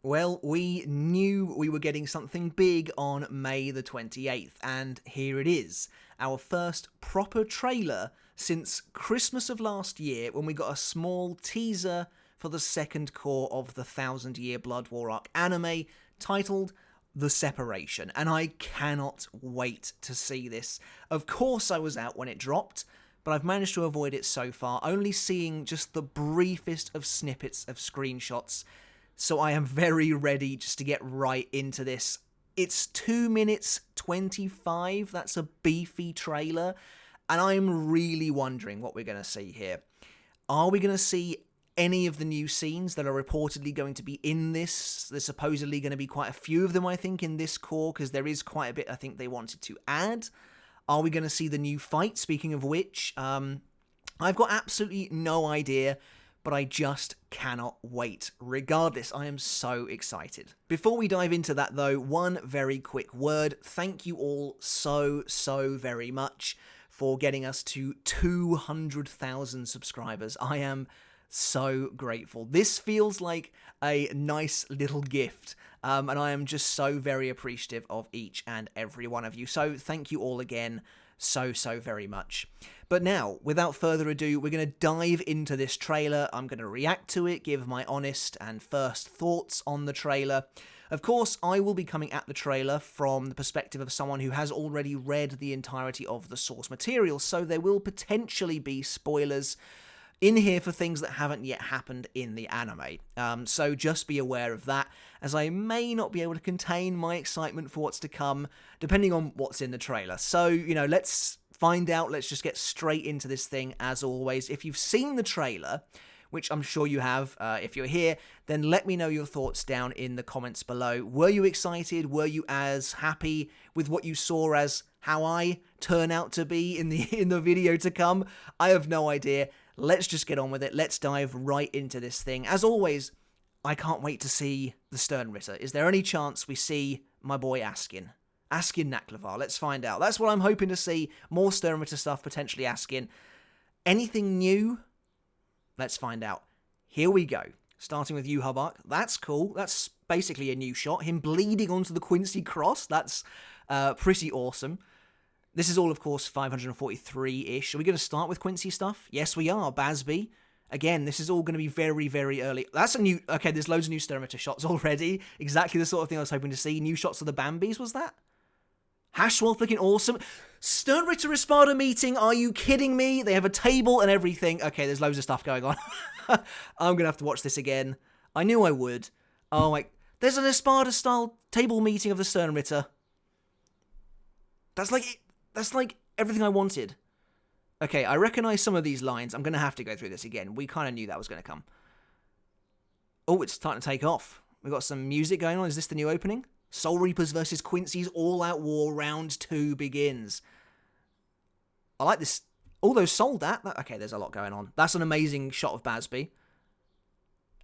Well, we knew we were getting something big on May the 28th, and here it is. Our first proper trailer since Christmas of last year, when we got a small teaser for the second core of the Thousand Year Blood War arc anime, titled The Separation, and I cannot wait to see this. Of course I was out when it dropped, but I've managed to avoid it so far, only seeing just the briefest of snippets of screenshots. So I am very ready just to get right into this. It's 2 minutes 25, that's a beefy trailer, and I'm really wondering what we're going to see here. Are we going to see any of the new scenes that are reportedly going to be in this? There's supposedly going to be quite a few of them, I think, in this core, because there is quite a bit I think they wanted to add. Are we going to see the new fight, speaking of which? I've got absolutely no idea, but I just cannot wait. Regardless, I am so excited. Before we dive into that though, one very quick word. Thank you all so very much for getting us to 200,000 subscribers. I am so grateful. This feels like a nice little gift, and I am just so very appreciative of each and every one of you. So thank you all again so very much. But now, without further ado, we're going to dive into this trailer. I'm going to react to it, give my honest and first thoughts on the trailer. Of course, I will be coming at the trailer from the perspective of someone who has already read the entirety of the source material, so there will potentially be spoilers in here for things that haven't yet happened in the anime. So just be aware of that, as I may not be able to contain my excitement for what's to come, depending on what's in the trailer. So, let's find out. Let's just get straight into this thing, as always. If you've seen the trailer, which I'm sure you have, if you're here, then let me know your thoughts down in the comments below. Were you excited? Were you as happy with what you saw as how I turn out to be in the video to come? I have no idea. Let's just get on with it. Let's dive right into this thing. As always, I can't wait to see the sternritter. Is there any chance we see my boy Askin Naklavar? Let's find out. That's what I'm hoping to see. More sternritter stuff, potentially Askin. Anything new? Let's find out. Here we go. Starting with Yu Hubak. That's cool. That's basically a new shot. Him bleeding onto the Quincy cross. That's pretty awesome. This is all, of course, 543-ish. Are we going to start with Quincy stuff? Yes, we are. Basby. Again, this is all going to be very early. That's a new... Okay, there's loads of new sternritter shots already. Exactly the sort of thing I was hoping to see. New shots of the Bambis, was that? Hashwolf looking awesome. Sternritter Espada meeting. Are you kidding me? They have a table and everything. Okay, there's loads of stuff going on. I'm going to have to watch this again. I knew I would. Oh, my... There's an Espada-style table meeting of the Sternritter. That's like everything I wanted. Okay, I recognize some of these lines. I'm going to have to go through this again. We kind of knew that was going to come. Oh, it's starting to take off. We've got some music going on. Is this the new opening? Soul Reapers versus Quincy's All-Out War Round 2 begins. I like this. Although sold that. Okay, there's a lot going on. That's an amazing shot of Basby.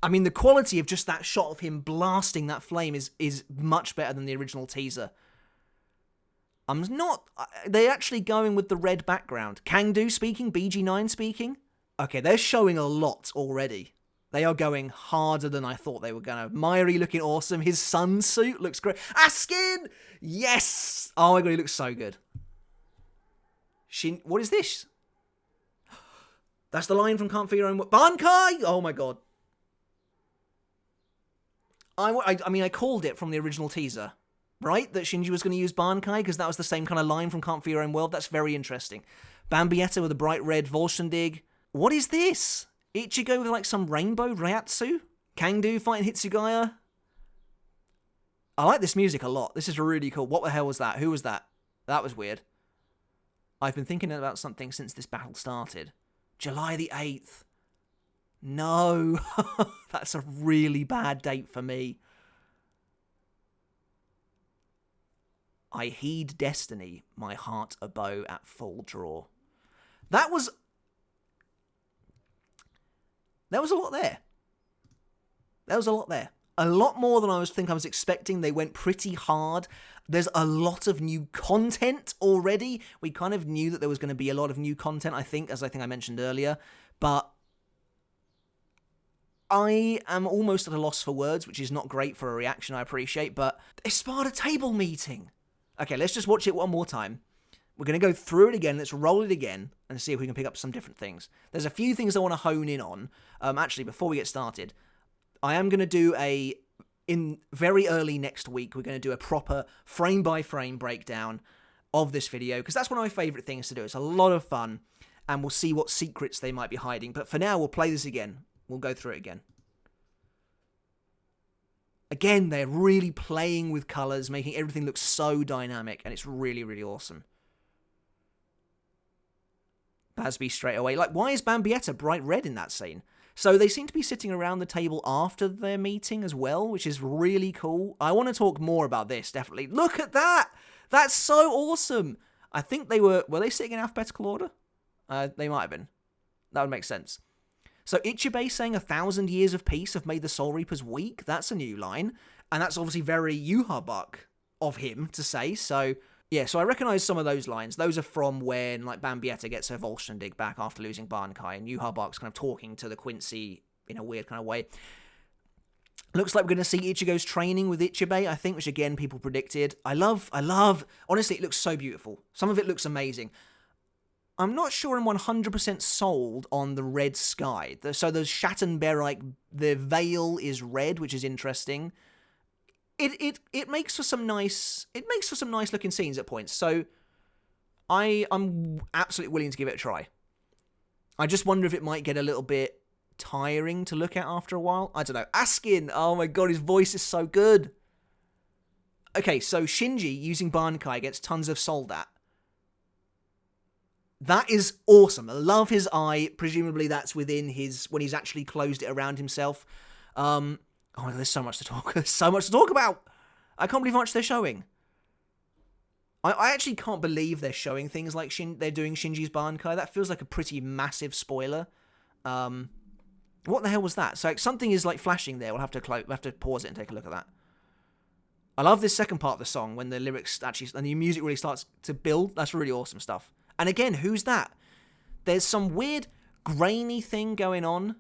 I mean, the quality of just that shot of him blasting that flame is much better than the original teaser. They're actually going with the red background. Kangdu speaking, BG9 speaking. Okay, they're showing a lot already. They are going harder than I thought they were going to. Myri looking awesome. His sun suit looks great. Askin! Yes! Oh my god, he looks so good. What is this? That's the line from Can't Feel Your Own... Bankai! Oh my god. I mean, I called it from the original teaser. Right? That Shinji was going to use Bankai, because that was the same kind of line from Can't Feel Your Own World. That's very interesting. Bambietta with a bright red Volshandig. What is this? Ichigo with like some rainbow Ryatsu? Kangdu fighting Hitsugaya? I like this music a lot. This is really cool. What the hell was that? Who was that? That was weird. I've been thinking about something since this battle started. July the 8th. No. That's a really bad date for me. I heed destiny, my heart a bow at full draw. That was a lot there. There was a lot there. A lot more than I was expecting. They went pretty hard. There's a lot of new content already. We kind of knew that there was going to be a lot of new content, I think, as I mentioned earlier. But I am almost at a loss for words, which is not great for a reaction, I appreciate, but Espada table meeting. Okay, let's just watch it one more time. We're going to go through it again, let's roll it again, and see if we can pick up some different things. There's a few things I want to hone in on. Actually, before we get started, I am going to do in very early next week, we're going to do a proper frame-by-frame breakdown of this video, because that's one of my favourite things to do. It's a lot of fun, and we'll see what secrets they might be hiding. But for now, we'll play this again. We'll go through it again. Again, they're really playing with colours, making everything look so dynamic, and it's really, really awesome. Basby straight away. Like, why is Bambietta bright red in that scene? So they seem to be sitting around the table after their meeting as well, which is really cool. I want to talk more about this, definitely. Look at that! That's so awesome! I think were they sitting in alphabetical order? They might have been. That would make sense. So Ichibei saying 1,000 years of peace have made the Soul Reapers weak. That's a new line. And that's obviously very Yhwach of him to say. So, yeah, so I recognise some of those lines. Those are from when, like, Bambietta gets her Volstrandig back after losing Bankai. And Yhwach's kind of talking to the Quincy in a weird kind of way. Looks like we're going to see Ichigo's training with Ichibei, I think, which, again, people predicted. I love, honestly, it looks so beautiful. Some of it looks amazing. I'm not sure I'm 100% sold on the red sky. So the Schattenberg, the veil is red, which is interesting. It makes for some nice looking scenes at points. So I'm absolutely willing to give it a try. I just wonder if it might get a little bit tiring to look at after a while. I don't know. Askin, oh my god, his voice is so good. Okay, so Shinji using Bankai gets tons of Soldat. That is awesome. I love his eye. Presumably that's within his, when he's actually closed it around himself. Oh, there's so much to talk. There's so much to talk about. I can't believe how much they're showing. I actually can't believe they're showing things like they're doing Shinji's Bankai. That feels like a pretty massive spoiler. What the hell was that? So something is like flashing there. We'll have to pause it and take a look at that. I love this second part of the song when the lyrics actually, and the music really starts to build. That's really awesome stuff. And again, who's that? There's some weird grainy thing going on.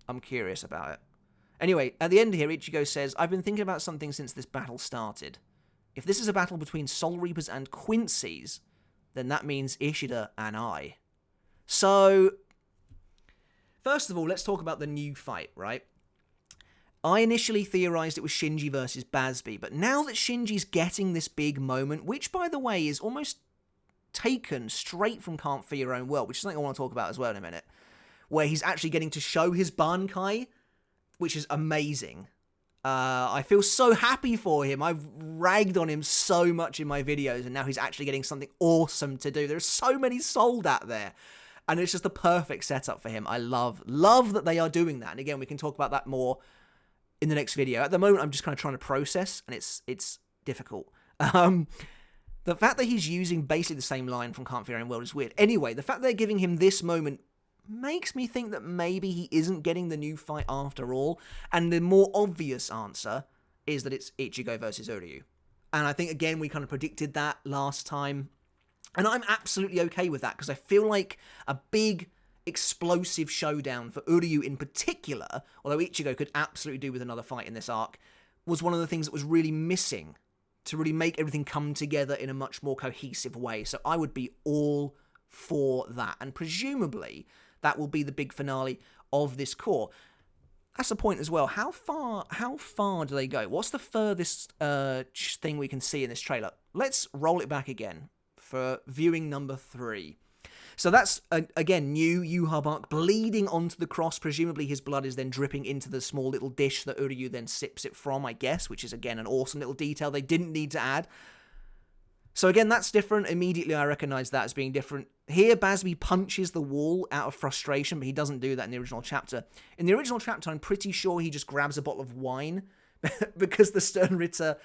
I'm curious about it. Anyway, at the end here, Ichigo says, I've been thinking about something since this battle started. If this is a battle between Soul Reapers and Quincy's, then that means Ishida and I. So, first of all, let's talk about the new fight, right? I initially theorized it was Shinji versus Basby, but now that Shinji's getting this big moment, which, by the way, is almost taken straight from Can't Fear Your Own World, which is something I want to talk about as well in a minute, where he's actually getting to show his Bankai, which is amazing. I feel so happy for him. I've ragged on him so much in my videos, and now he's actually getting something awesome to do. There's so many Soldat there, and it's just the perfect setup for him. I love that they are doing that, and again, we can talk about that more in the next video. At the moment, I'm just kind of trying to process, and it's difficult. The fact that he's using basically the same line from Can't Fear Your Own World is weird. Anyway, the fact that they're giving him this moment makes me think that maybe he isn't getting the new fight after all, and the more obvious answer is that it's Ichigo versus Uryu. And I think, again, we kind of predicted that last time, and I'm absolutely okay with that, because I feel like a big, explosive showdown for Uryu in particular, although Ichigo could absolutely do with another fight in this arc, was one of the things that was really missing to really make everything come together in a much more cohesive way. So I would be all for that. And presumably, that will be the big finale of this Cour. That's the point as well. How far do they go? What's the furthest thing we can see in this trailer? Let's roll it back again for viewing number 3. So that's, again, new Yhwach bleeding onto the cross. Presumably his blood is then dripping into the small little dish that Uryu then sips it from, I guess, which is, again, an awesome little detail they didn't need to add. So, again, that's different. Immediately I recognize that as being different. Here, Basby punches the wall out of frustration, but he doesn't do that in the original chapter. In the original chapter, I'm pretty sure he just grabs a bottle of wine because the sternritter,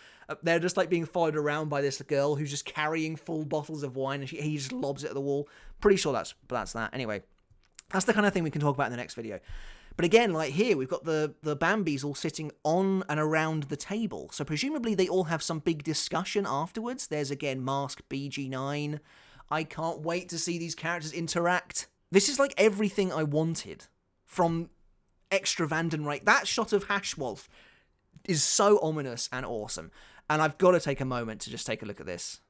they're just like being followed around by this girl who's just carrying full bottles of wine, and he just lobs it at the wall. Pretty sure that's that. Anyway, that's the kind of thing we can talk about in the next video. But again, like here, we've got the Bambis all sitting on and around the table. So presumably they all have some big discussion afterwards. There's, again, Mask BG9. I can't wait to see these characters interact. This is like everything I wanted from extra Vandenreich. That shot of Hashwolf is so ominous and awesome. And I've got to take a moment to just take a look at this.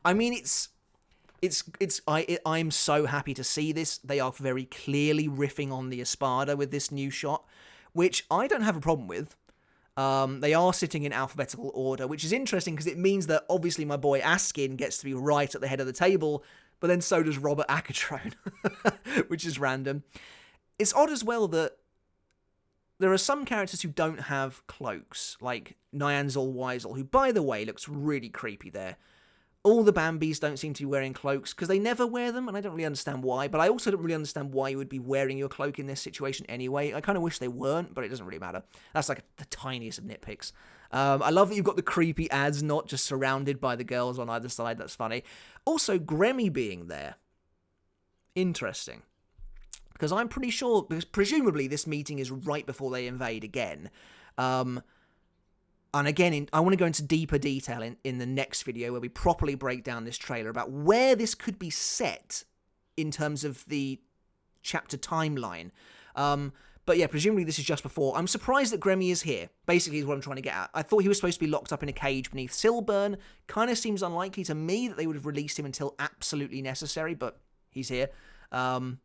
I mean, I'm so happy to see this. They are very clearly riffing on the Espada with this new shot, which I don't have a problem with. They are sitting in alphabetical order, which is interesting because it means that obviously my boy Askin gets to be right at the head of the table, but then so does Robert Acatrone, which is random. It's odd as well that there are some characters who don't have cloaks, like Nyanzal Weisel, who, by the way, looks really creepy there. All the Bambis don't seem to be wearing cloaks because they never wear them, and I don't really understand why, but I also don't really understand why you would be wearing your cloak in this situation anyway. I kind of wish they weren't, but it doesn't really matter. That's like the tiniest of nitpicks. I love that you've got the creepy ads not just surrounded by the girls on either side. That's funny. Also, Gremmy being there. Interesting. Because I'm pretty sure, because presumably this meeting is right before they invade again. And again, I want to go into deeper detail in the next video where we properly break down this trailer about where this could be set in terms of the chapter timeline. But yeah, presumably this is just before. I'm surprised that Gremmy is here, basically is what I'm trying to get at. I thought he was supposed to be locked up in a cage beneath Silburn. Kind of seems unlikely to me that they would have released him until absolutely necessary, but he's here. So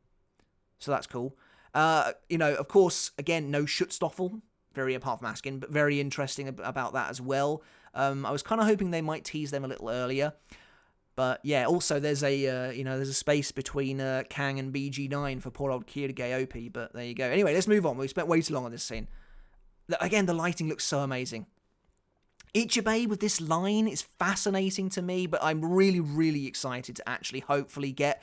that's cool. Of course, again, no Schutzstoffel. Very apart from Askin, but very interesting about that as well. I was kind of hoping they might tease them a little earlier, but yeah. Also, there's a space between Kang and BG9 for poor old Kirige OP. But there you go. Anyway, let's move on. We spent way too long on this scene. Again, the lighting looks so amazing. Ichibei with this line is fascinating to me, but I'm really, really excited to actually hopefully get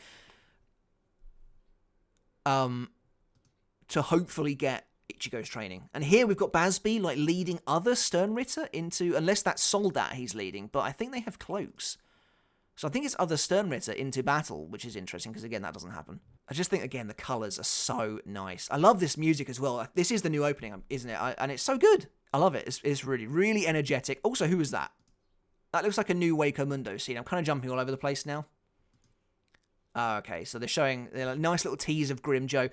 Ichigo's training. And here we've got Basby like leading other Sternritter into, unless that's Soldat he's leading, but I think they have cloaks. So I think it's other Sternritter into battle, which is interesting because again, that doesn't happen. I just think again, the colours are so nice. I love this music as well. This is the new opening, isn't it? And it's so good. I love it. It's really, really energetic. Also, who is that? That looks like a new Waco Mundo scene. I'm kind of jumping all over the place now. Okay, so they're showing a nice little tease of Grim Joe.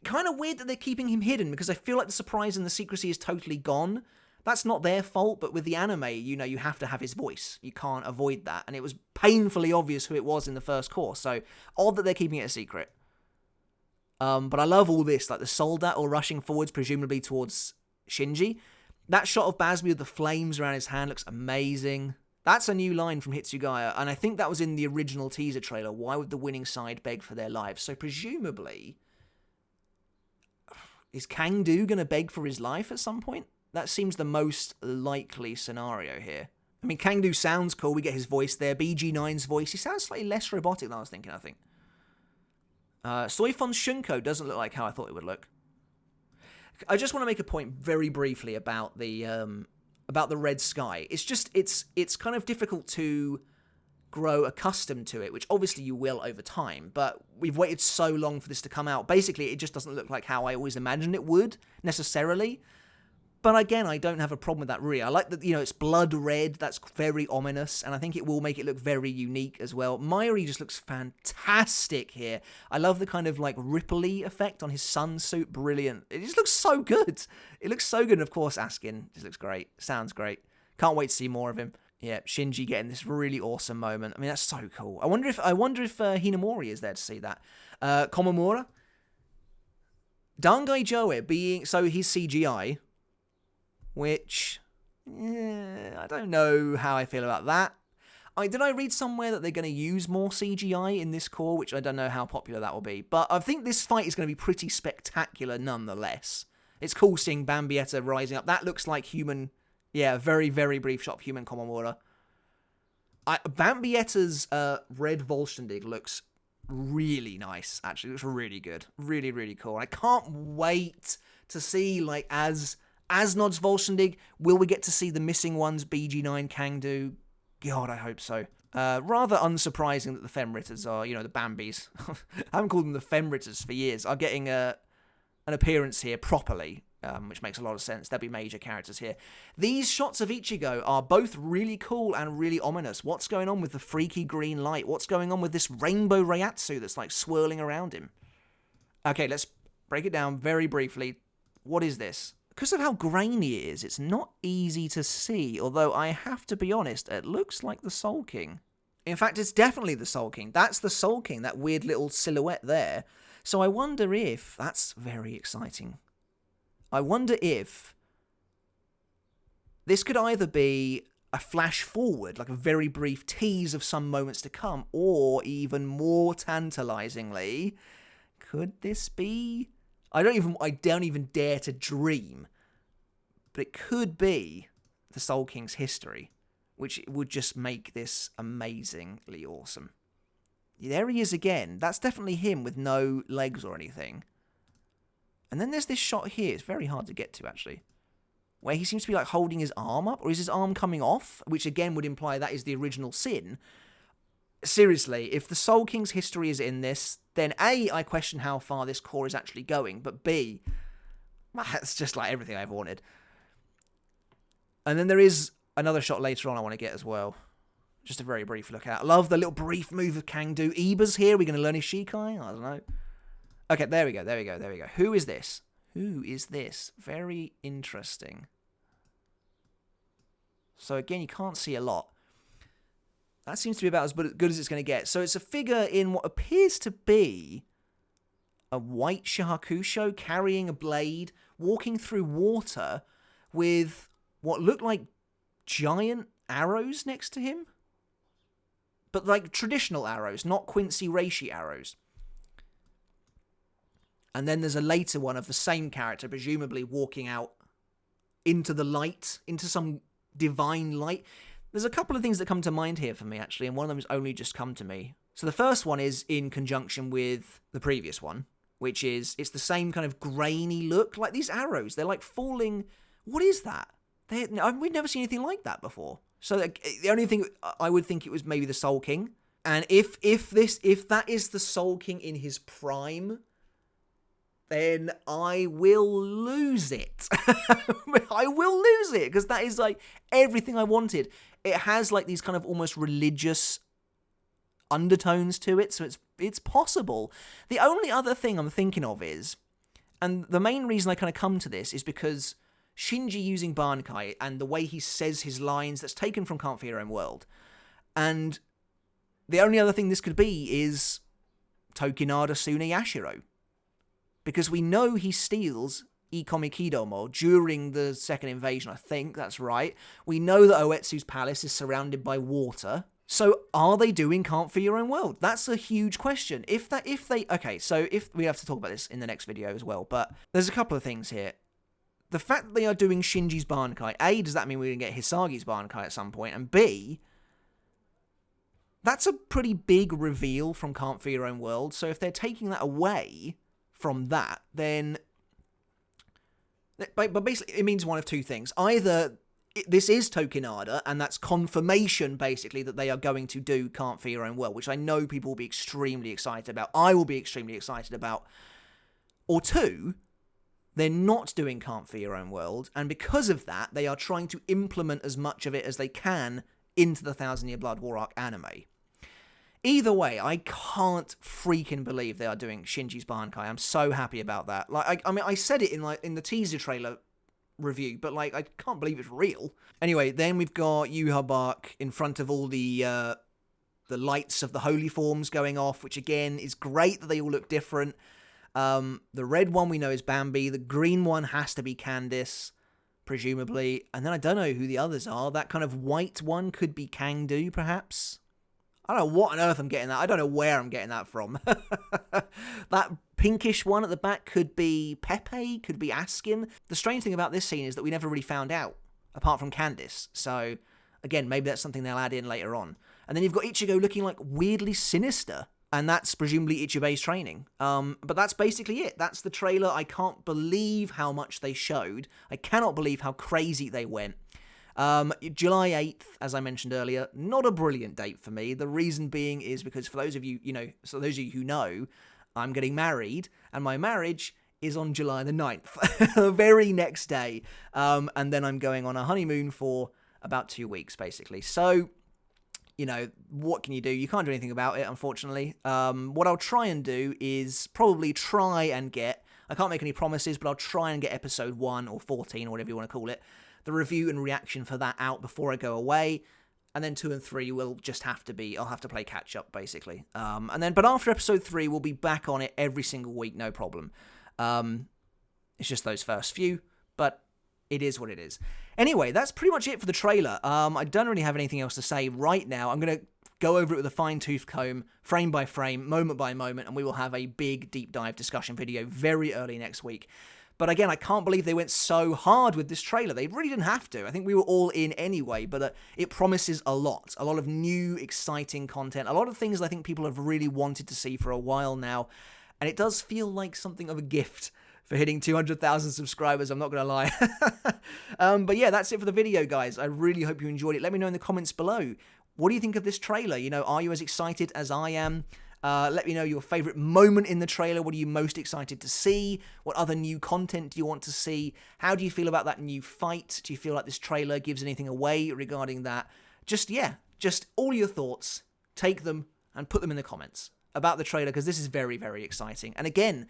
Kind of weird that they're keeping him hidden because I feel like the surprise and the secrecy is totally gone. That's not their fault, but with the anime, you have to have his voice. You can't avoid that. And it was painfully obvious who it was in the first course. So odd that they're keeping it a secret. But I love all this, like the Soldat all rushing forwards, presumably towards Shinji. That shot of Basby with the flames around his hand looks amazing. That's a new line from Hitsugaya, and I think that was in the original teaser trailer. Why would the winning side beg for their lives? So presumably, is Kangdu going to beg for his life at some point? That seems the most likely scenario here. I mean, Kangdu sounds cool. We get his voice there. BG9's voice. He sounds slightly less robotic than I was thinking, I think. Soifon Shunko doesn't look like how I thought it would look. I just want to make a point very briefly about the red sky. It's just, it's kind of difficult to grow accustomed to it, which obviously you will over time, but we've waited so long for this to come out. Basically, it just doesn't look like how I always imagined it would, necessarily. But again, I don't have a problem with that, really. I like that, it's blood red. That's very ominous, and I think it will make it look very unique as well. Mairi just looks fantastic here. I love the kind of, ripply effect on his sun suit. Brilliant. It just looks so good. It looks so good, and of course, Askin just looks great. Sounds great. Can't wait to see more of him. Yeah, Shinji getting this really awesome moment. I mean, that's so cool. I wonder if Hinamori is there to see that. Komamura. Dangai Joe being... So he's CGI... Which, I don't know how I feel about that. Did I read somewhere that they're going to use more CGI in this core, which I don't know how popular that will be. But I think this fight is going to be pretty spectacular nonetheless. It's cool seeing Bambietta rising up. That looks like human, very, very brief shot of human Komamura. Bambietta's red Volständig looks really nice, actually. It looks really good. Really, really cool. I can't wait to see, as Nod's Volständig, will we get to see the missing ones, BG9, Kangdu? God, I hope so. Rather unsurprising that the Femritters are, the Bambis. I haven't called them the Femritters for years. Are getting an appearance here properly, which makes a lot of sense. There'll be major characters here. These shots of Ichigo are both really cool and really ominous. What's going on with the freaky green light? What's going on with this rainbow Reiatsu that's, swirling around him? Okay, let's break it down very briefly. What is this? Because of how grainy it is, it's not easy to see, although I have to be honest, it looks like the Soul King. In fact, it's definitely the Soul King. That's the Soul King, that weird little silhouette there. So I wonder if... That's very exciting. I wonder if this could either be a flash forward, like a very brief tease of some moments to come, or even more tantalizingly, could this be... I don't even dare to dream, but it could be the Soul King's history, which would just make this amazingly awesome. There he is again. That's definitely him with no legs or anything. And then there's this shot here. It's very hard to get to, actually, where he seems to be like holding his arm up, or is his arm coming off? Which again would imply that is the original sin. Seriously, if the Soul King's history is in this, then A, I question how far this Cour is actually going, but B, that's just like everything I ever wanted. And then there is another shot later on I want to get as well. Just a very brief look at. I love the little brief move of Kangdu. Iba's here. We're going to learn his Shikai? I don't know. Okay, there we go. Who is this? Who is this? Very interesting. So again, you can't see a lot. That seems to be about as good as it's going to get. So it's a figure in what appears to be a white Shahakusho carrying a blade, walking through water with what look like giant arrows next to him. But like traditional arrows, not Quincy Reishi arrows. And then there's a later one of the same character, presumably walking out into the light, into some divine light. There's a couple of things that come to mind here for me, actually, and one of them has only just come to me. So the first one is in conjunction with the previous one, which is, it's the same kind of grainy look, like these arrows. They're like falling... What is that? We've never seen anything like that before. So the only thing, I would think it was maybe the Soul King. And if that is the Soul King in his prime, then I will lose it. I will lose it, because that is like everything I wanted. It has like these kind of almost religious undertones to it, so it's possible. The only other thing I'm thinking of is, and the main reason I kind of come to this is because Shinji using Bankai and the way he says his lines, that's taken from Can't Fear Your Own World. And the only other thing this could be is Tokinada Sune Yashiro. Because we know he steals Ikomi Kidomo during the second invasion, I think that's right. We know that Oetsu's palace is surrounded by water. So are they doing Can't Fear Your Own World? That's a huge question. Okay, so if we have to talk about this in the next video as well, but there's a couple of things here. The fact that they are doing Shinji's Bankai, A, does that mean we're going to get Hisagi's Bankai at some point? And B, that's a pretty big reveal from Can't Fear Your Own World. So if they're taking that away from that, then... But basically, it means one of two things. Either this is Tokinada, and that's confirmation, basically, that they are going to do Can't Fear Your Own World, which I know people will be extremely excited about. I will be extremely excited about. Or two... They're not doing Can't Fear Your Own World, and because of that, they are trying to implement as much of it as they can into the Thousand Year Blood War arc anime. Either way, I can't freaking believe they are doing Shinji's Bankai. I'm so happy about that. Like, I mean, I said it in the teaser trailer review, but like, I can't believe it's real. Anyway, then we've got Yuha Bark in front of all the lights of the holy forms going off, which again is great that they all look different. The red one we know is Bambi. The green one has to be Candice, presumably. And then I don't know who the others are. That kind of white one could be Kangdu, perhaps. I don't know what on earth I'm getting that. I don't know where I'm getting that from. That pinkish one at the back could be Pepe, could be Askin. The strange thing about this scene is that we never really found out, apart from Candice. So, again, maybe that's something they'll add in later on. And then you've got Ichigo looking like weirdly sinister. And that's presumably Ichibe's training. But that's basically it. That's the trailer. I can't believe how much they showed. I cannot believe how crazy they went. July 8th, as I mentioned earlier, not a brilliant date for me. The reason being is because for those of you, those of you who know, I'm getting married, and my marriage is on July the 9th, the very next day. And then I'm going on a honeymoon for about 2 weeks, basically. So... you know, what can you do? You can't do anything about it, unfortunately. What I'll try and do is probably try and get, I can't make any promises, but I'll try and get episode 1 or 14 or whatever you want to call it, the review and reaction for that out before I go away. And then 2 and 3 will just have to be, I'll have to play catch up, basically. But after episode 3, we'll be back on it every single week, no problem. It's just those first few, but it is what it is. Anyway, that's pretty much it for the trailer. I don't really have anything else to say right now. I'm going to go over it with a fine-tooth comb, frame by frame, moment by moment, and we will have a big deep dive discussion video very early next week. But again, I can't believe they went so hard with this trailer. They really didn't have to. I think we were all in anyway, but it promises a lot of new, exciting content, a lot of things I think people have really wanted to see for a while now, and it does feel like something of a gift for hitting 200,000 subscribers, I'm not going to lie. But yeah, that's it for the video, guys. I really hope you enjoyed it. Let me know in the comments below. What do you think of this trailer? You know, are you as excited as I am? Let me know your favorite moment in the trailer. What are you most excited to see? What other new content do you want to see? How do you feel about that new fight? Do you feel like this trailer gives anything away regarding that? Just all your thoughts. Take them and put them in the comments about the trailer, because this is very, very exciting. And again,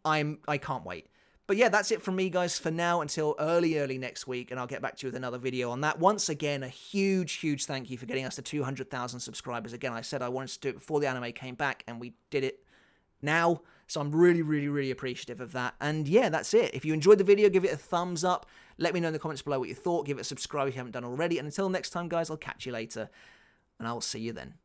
I can't wait. But yeah, that's it from me, guys, for now until early next week, and I'll get back to you with another video on that. Once again, a huge thank you for getting us to 200,000 subscribers. Again, I said I wanted to do it before the anime came back, and we did it now, so I'm really appreciative of that. And yeah, that's it. If you enjoyed the video, give it a thumbs up. Let me know in the comments below what you thought. Give it a subscribe if you haven't done already. And until next time, guys, I'll catch you later, and I'll see you then.